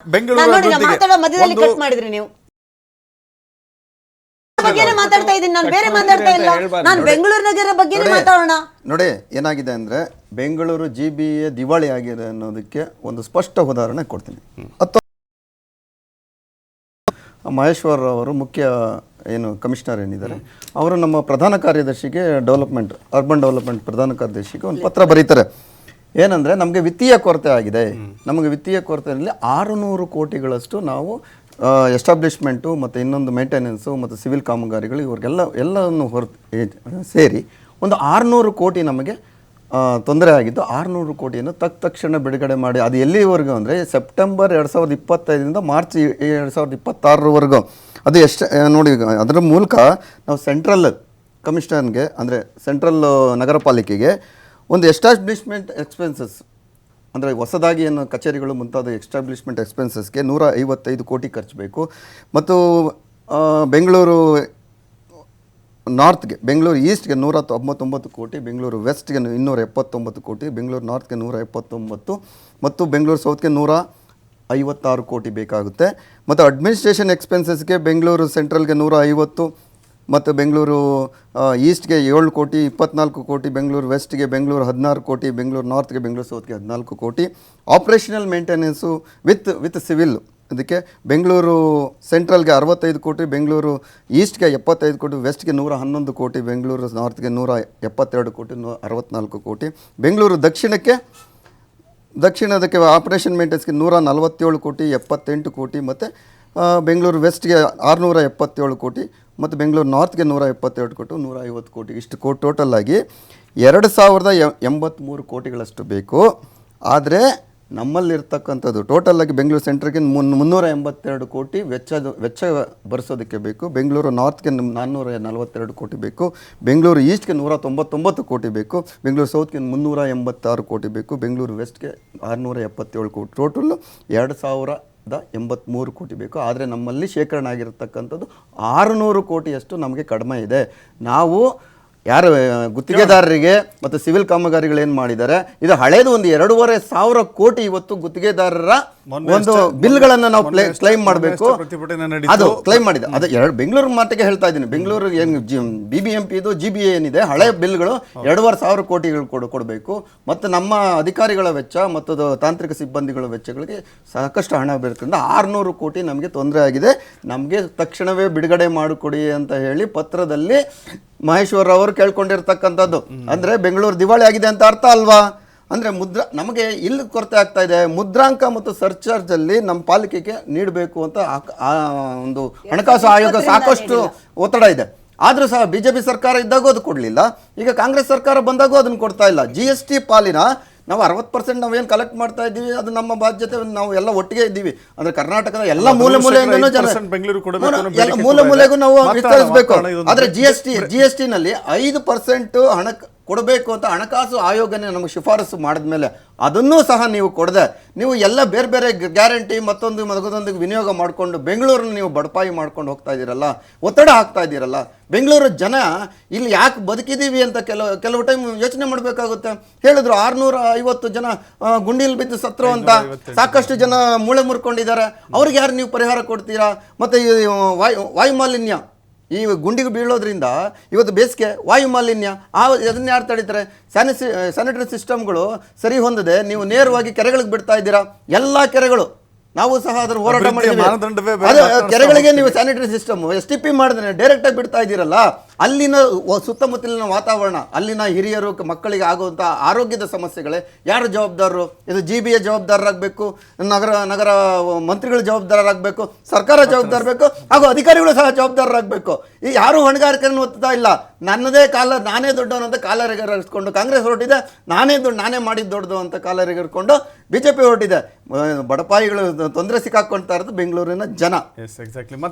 ಬೆಂಗಳೂರು ಮಾತಾಡೋ ಮಧ್ಯದಲ್ಲಿ ಕಟ್ ಮಾಡಿದ್ರಿ ನೀವು. ಬಗ್ಗೆನೇ ಮಾತಾಡ್ತಾ ಇದ್ದೀನಿ ನಾನು, ಬೇರೆ ಮಾತಾಡ್ತಾ ಇಲ್ಲ. ನಾನು ಬೆಂಗಳೂರು ನಗರ ಬಗ್ಗೆನೇ ಮಾತಾಡೋಣ. ನೋಡಿ ಏನಾಗಿದೆ ಅಂದ್ರೆ ಬೆಂಗಳೂರು GBA ದಿವಾಳಿ ಆಗಿದೆ ಅನ್ನೋದಕ್ಕೆ ಒಂದು ಸ್ಪಷ್ಟ ಉದಾಹರಣೆ ಕೊಡ್ತೀನಿ. ಮಹೇಶ್ವರ್ ಅವರು ಮುಖ್ಯ ಏನು ಕಮಿಷನರ್ ಏನಿದ್ದಾರೆ ಅವರು ನಮ್ಮ ಪ್ರಧಾನ ಕಾರ್ಯದರ್ಶಿಗೆ ಅರ್ಬನ್ ಡೆವಲಪ್ಮೆಂಟ್ ಪ್ರಧಾನ ಕಾರ್ಯದರ್ಶಿಗೆ ಒಂದು ಪತ್ರ ಬರೀತಾರೆ. ಏನಂದರೆ ನಮಗೆ ವಿತ್ತೀಯ ಕೊರತೆ ಆಗಿದೆ, ನಮಗೆ ವಿತ್ತೀಯ ಕೊರತೆಯಲ್ಲಿ 600 ಕೋಟಿಗಳಷ್ಟು ನಾವು ಎಸ್ಟಾಬ್ಲಿಷ್ಮೆಂಟು ಮತ್ತು ಇನ್ನೊಂದು ಮೇಂಟೆನೆನ್ಸು ಮತ್ತು ಸಿವಿಲ್ ಕಾಮಗಾರಿಗಳು ಎಲ್ಲವನ್ನು ಸೇರಿ ಒಂದು 600 ಕೋಟಿ ನಮಗೆ ತೊಂದರೆ ಆಗಿದ್ದು. 600 ಕೋಟಿಯನ್ನು ತಕ್ಷಣ ಬಿಡುಗಡೆ ಮಾಡಿ, ಅದು ಎಲ್ಲಿವರೆಗೂ ಅಂದರೆ ಸೆಪ್ಟೆಂಬರ್ 2025ರಿಂದ ಮಾರ್ಚ್ 2026ರವರೆಗೂ ಅದು ಎಷ್ಟು ನೋಡಿ. ಅದರ ಮೂಲಕ ನಾವು ಸೆಂಟ್ರಲ್ ಕಮಿಷನರ್ಗೆ ಅಂದರೆ ಸೆಂಟ್ರಲ್ ನಗರ ಪಾಲಿಕೆಗೆ ಒಂದು ಎಸ್ಟಾಬ್ಲಿಷ್ಮೆಂಟ್ ಎಕ್ಸ್ಪೆನ್ಸಸ್ ಅಂದರೆ ಹೊಸದಾಗಿ ಏನು ಕಚೇರಿಗಳು ಮುಂತಾದ ಎಸ್ಟಾಬ್ಲಿಷ್ಮೆಂಟ್ ಎಕ್ಸ್ಪೆನ್ಸಸ್ಗೆ 155 ಕೋಟಿ ಖರ್ಚು ಬೇಕು. ಮತ್ತು ಬೆಂಗಳೂರು ನಾರ್ತ್ಗೆ, ಬೆಂಗಳೂರು ಈಸ್ಟ್ಗೆ 199 ಕೋಟಿ, ಬೆಂಗಳೂರು ವೆಸ್ಟ್ಗೆ 279 ಕೋಟಿ, ಬೆಂಗಳೂರು ನಾರ್ತ್ಗೆ 179 ಮತ್ತು ಬೆಂಗಳೂರು ಸೌತ್ಗೆ 156 ಕೋಟಿ ಬೇಕಾಗುತ್ತೆ. ಮತ್ತು ಅಡ್ಮಿನಿಸ್ಟ್ರೇಷನ್ ಎಕ್ಸ್ಪೆನ್ಸಸ್ಗೆ ಬೆಂಗಳೂರು ಸೆಂಟ್ರಲ್ಗೆ 150 ಮತ್ತು ಬೆಂಗಳೂರು ಈಸ್ಟ್ಗೆ 7 ಕೋಟಿ 24 ಕೋಟಿ, ಬೆಂಗಳೂರು ವೆಸ್ಟ್ಗೆ ಬೆಂಗಳೂರು 16 ಕೋಟಿ, ಬೆಂಗಳೂರು ನಾರ್ತ್ಗೆ ಬೆಂಗಳೂರು ಸೌತ್ಗೆ 14 ಕೋಟಿ. ಆಪ್ರೇಷನಲ್ ಮೇಂಟೆನೆನ್ಸು ವಿತ್ ಸಿವಿಲ್ ಅದಕ್ಕೆ ಬೆಂಗಳೂರು ಸೆಂಟ್ರಲ್ಗೆ 65 ಕೋಟಿ, ಬೆಂಗಳೂರು ಈಸ್ಟ್ಗೆ 75 ಕೋಟಿ, ವೆಸ್ಟ್ಗೆ 111 ಕೋಟಿ, ಬೆಂಗಳೂರು ನಾರ್ತ್ಗೆ 172 ಕೋಟಿ, 64 ಕೋಟಿ. ಬೆಂಗಳೂರು ದಕ್ಷಿಣದಕ್ಕೆ ಆಪರೇಷನ್ ಮೇಂಟೆನೆನ್ಸ್ಗೆ 147 ಕೋಟಿ 78 ಕೋಟಿ, ಮತ್ತು ಬೆಂಗಳೂರು ವೆಸ್ಟ್ಗೆ 677 ಕೋಟಿ, ಮತ್ತು ಬೆಂಗಳೂರು ನಾರ್ತ್ಗೆ 172 ಕೋಟಿ, 150 ಕೋಟಿ. ಇಷ್ಟು ಟೋಟಲ್ ಆಗಿ 2083 ಕೋಟಿಗಳಷ್ಟು ಬೇಕು. ಆದರೆ ನಮ್ಮಲ್ಲಿರ್ತಕ್ಕಂಥದ್ದು ಟೋಟಲಾಗಿ ಬೆಂಗಳೂರು ಸೆಂಟ್ರಿಗೆ 382 ಕೋಟಿ ವೆಚ್ಚ ಭರಿಸೋದಕ್ಕೆ ಬೇಕು. ಬೆಂಗಳೂರು ನಾರ್ತ್ಗೆ 442 ಕೋಟಿ ಬೇಕು, ಬೆಂಗಳೂರು ಈಸ್ಟ್ಗೆ 199 ಕೋಟಿ ಬೇಕು, ಬೆಂಗಳೂರು ಸೌತ್ಗೆ 386 ಕೋಟಿ ಬೇಕು, ಬೆಂಗಳೂರು ವೆಸ್ಟ್ಗೆ 677 ಕೋಟಿ. ಟೋಟಲ್ 2083 ಕೋಟಿ ಬೇಕು. ಆದರೆ ನಮ್ಮಲ್ಲಿ ಶೇಖರಣೆ ಆಗಿರತಕ್ಕಂಥದ್ದು 600 ಕೋಟಿಯಷ್ಟು ನಮಗೆ ಕಡಿಮೆ ಇದೆ. ನಾವು ಯಾರು ಗುತ್ತಿಗೆದಾರರಿಗೆ ಮತ್ತು ಸಿವಿಲ್ ಕಾಮಗಾರಿಗಳು ಏನು ಮಾಡಿದ್ದಾರೆ, ಇದು ಹಳೇದು ಒಂದು 2,500 ಕೋಟಿ ಇವತ್ತು ಗುತ್ತಿಗೆದಾರರ ಒಂದು ಬಿಲ್ಗಳನ್ನು ನಾವು ಕ್ಲೈಮ್ ಮಾಡಬೇಕು. ಅದು ಕ್ಲೈಮ್ ಮಾಡಿದೆ. ಅದು ಬೆಂಗಳೂರು ಮಾತಿಗೆ ಹೇಳ್ತಾ ಇದ್ದೀನಿ. ಬೆಂಗಳೂರು ಏನು BBMP ಇದು GBA ಏನಿದೆ ಹಳೆ ಬಿಲ್ಗಳು 2,500 ಕೋಟಿಗಳು ಕೊಡಬೇಕು. ಮತ್ತು ನಮ್ಮ ಅಧಿಕಾರಿಗಳ ವೆಚ್ಚ ಮತ್ತು ತಾಂತ್ರಿಕ ಸಿಬ್ಬಂದಿಗಳ ವೆಚ್ಚಗಳಿಗೆ ಸಾಕಷ್ಟು ಹಣ ಬೇಕಂದ್ರೆ 600 ಕೋಟಿ ನಮಗೆ ತೊಂದರೆ ಆಗಿದೆ, ನಮಗೆ ತಕ್ಷಣವೇ ಬಿಡುಗಡೆ ಮಾಡಿಕೊಡಿ ಅಂತ ಹೇಳಿ ಪತ್ರದಲ್ಲಿ ಮಹೇಶ್ವರ್ ಅವರು ಕೇಳ್ಕೊಂಡಿರ್ತಕ್ಕಂಥದ್ದು. ಅಂದರೆ ಬೆಂಗಳೂರು ದಿವಾಳಿ ಆಗಿದೆ ಅಂತ ಅರ್ಥ ಅಲ್ವಾ? ಅಂದರೆ ನಮಗೆ ಇಲ್ಲಿ ಕೊರತೆ ಆಗ್ತಾ ಇದೆ. ಮುದ್ರಾಂಕ ಮತ್ತು ಸರ್ಚಾರ್ಜಲ್ಲಿ ನಮ್ಮ ಪಾಲಿಕೆಗೆ ನೀಡಬೇಕು ಅಂತ ಒಂದು ಹಣಕಾಸು ಆಯೋಗ ಸಾಕಷ್ಟು ಒತ್ತಡ ಇದೆ. ಆದರೂ ಸಹ BJP ಸರ್ಕಾರ ಇದ್ದಾಗೂ ಅದು ಕೊಡಲಿಲ್ಲ. ಈಗ ಕಾಂಗ್ರೆಸ್ ಸರ್ಕಾರ ಬಂದಾಗೂ ಅದನ್ನು ಕೊಡ್ತಾ ಇಲ್ಲ. GST ಪಾಲಿನ ನಾವು 60% ನಾವೇನು ಕಲೆಕ್ಟ್ ಮಾಡ್ತಾ ಇದ್ದೀವಿ, ಅದು ನಮ್ಮ ಬಾಧ್ಯತೆ. ನಾವು ಎಲ್ಲ ಒಟ್ಟಿಗೆ ಇದ್ದೀವಿ. ಅಂದರೆ ಕರ್ನಾಟಕದ ಎಲ್ಲ ಮೂಲೆಗೂ ನಾವು ವಿಸ್ತರಿಸಬೇಕು. ಆದರೆ GST ನಲ್ಲಿ 5% ಹಣ ಕೊಡಬೇಕು ಅಂತ ಹಣಕಾಸು ಆಯೋಗನೇ ನಮಗೆ ಶಿಫಾರಸು ಮಾಡಿದ್ಮೇಲೆ ಅದನ್ನೂ ಸಹ ನೀವು ಕೊಡದೆ ನೀವು ಎಲ್ಲ ಬೇರೆ ಬೇರೆ ಗ್ಯಾರಂಟಿ ಮತ್ತೊಂದು ವಿನಿಯೋಗ ಮಾಡಿಕೊಂಡು ಬೆಂಗಳೂರನ್ನ ನೀವು ಬಡಪಾಯಿ ಮಾಡ್ಕೊಂಡು ಹೋಗ್ತಾ ಇದ್ದೀರಲ್ಲ, ಒತ್ತಡ ಹಾಕ್ತಾ ಇದ್ದೀರಲ್ಲ. ಬೆಂಗಳೂರು ಜನ ಇಲ್ಲಿ ಯಾಕೆ ಬದುಕಿದ್ದೀವಿ ಅಂತ ಕೆಲವು ಟೈಮ್ ಯೋಚನೆ ಮಾಡಬೇಕಾಗುತ್ತೆ. ಹೇಳಿದ್ರು 650 ಜನ ಗುಂಡಿಯಲ್ಲಿ ಬಿದ್ದು ಸತ್ರು ಅಂತ, ಸಾಕಷ್ಟು ಜನ ಮೂಳೆ ಮುರ್ಕೊಂಡಿದ್ದಾರೆ. ಅವ್ರಿಗೆ ಯಾರು ನೀವು ಪರಿಹಾರ ಕೊಡ್ತೀರಾ? ಮತ್ತು ವಾಯುಮಾಲಿನ್ಯ, ಈ ಗುಂಡಿಗೆ ಬೀಳೋದ್ರಿಂದ ಇವತ್ತು ಬೇಸಿಗೆ ವಾಯು ಮಾಲಿನ್ಯ ಅದನ್ನ ಯಾರು ತಡೀತಾರೆ? ಸ್ಯಾನಿಟರಿ ಸಿಸ್ಟಮ್ಗಳು ಸರಿ ಹೊಂದದೆ ನೀವು ನೇರವಾಗಿ ಕೆರೆಗಳಿಗೆ ಬಿಡ್ತಾ ಇದ್ದೀರಾ. ಎಲ್ಲ ಕೆರೆಗಳು ನಾವು ಸಹ ಅದರ ಹೋರಾಟ ಮಾಡಿದ್ದೀವಿ. ಕೆರೆಗಳಿಗೆ ನೀವು ಸ್ಯಾನಿಟರಿ ಸಿಸ್ಟಮ್ STP ಮಾಡಿದ್ರೆ ಡೈರೆಕ್ಟಾಗಿ ಬಿಡ್ತಾ ಇದ್ದೀರಲ್ಲ. ಅಲ್ಲಿನ ಸುತ್ತಮುತ್ತಲಿನ ವಾತಾವರಣ, ಅಲ್ಲಿನ ಹಿರಿಯರು ಮಕ್ಕಳಿಗೆ ಆಗುವಂಥ ಆರೋಗ್ಯದ ಸಮಸ್ಯೆಗಳೇ ಯಾರು ಜವಾಬ್ದಾರರು? ಇದು GBA ಜವಾಬ್ದಾರರಾಗಬೇಕು, ನಗರ ಮಂತ್ರಿಗಳು ಜವಾಬ್ದಾರರಾಗಬೇಕು, ಸರ್ಕಾರ ಜವಾಬ್ದಾರಬೇಕು, ಹಾಗೂ ಅಧಿಕಾರಿಗಳು ಸಹ ಜವಾಬ್ದಾರರಾಗಬೇಕು. ಈ ಯಾರೂ ಹೊಣೆಗಾರಿಕೆಯನ್ನು ಒತ್ತಾ ಇಲ್ಲ. ನನ್ನದೇ ನಾನೇ ದೊಡ್ಡವನು ಅಂತ ಕಾಲರಿಗರಿಸ್ಕೊಂಡು ಕಾಂಗ್ರೆಸ್ ಹೊರಟಿದೆ, ನಾನೇ ಮಾಡಿದ್ದು ದೊಡ್ಡದು ಅಂತ ಕಾಲರಿಗರ್ಕೊಂಡು BJP ಹೊರಟಿದೆ. ಬಡಪಾಯಿಗಳು ತೊಂದರೆ ಸಿಕ್ಕಾಕೊಳ್ತಾ ಇರೋದು ಬೆಂಗಳೂರಿನ ಜನ.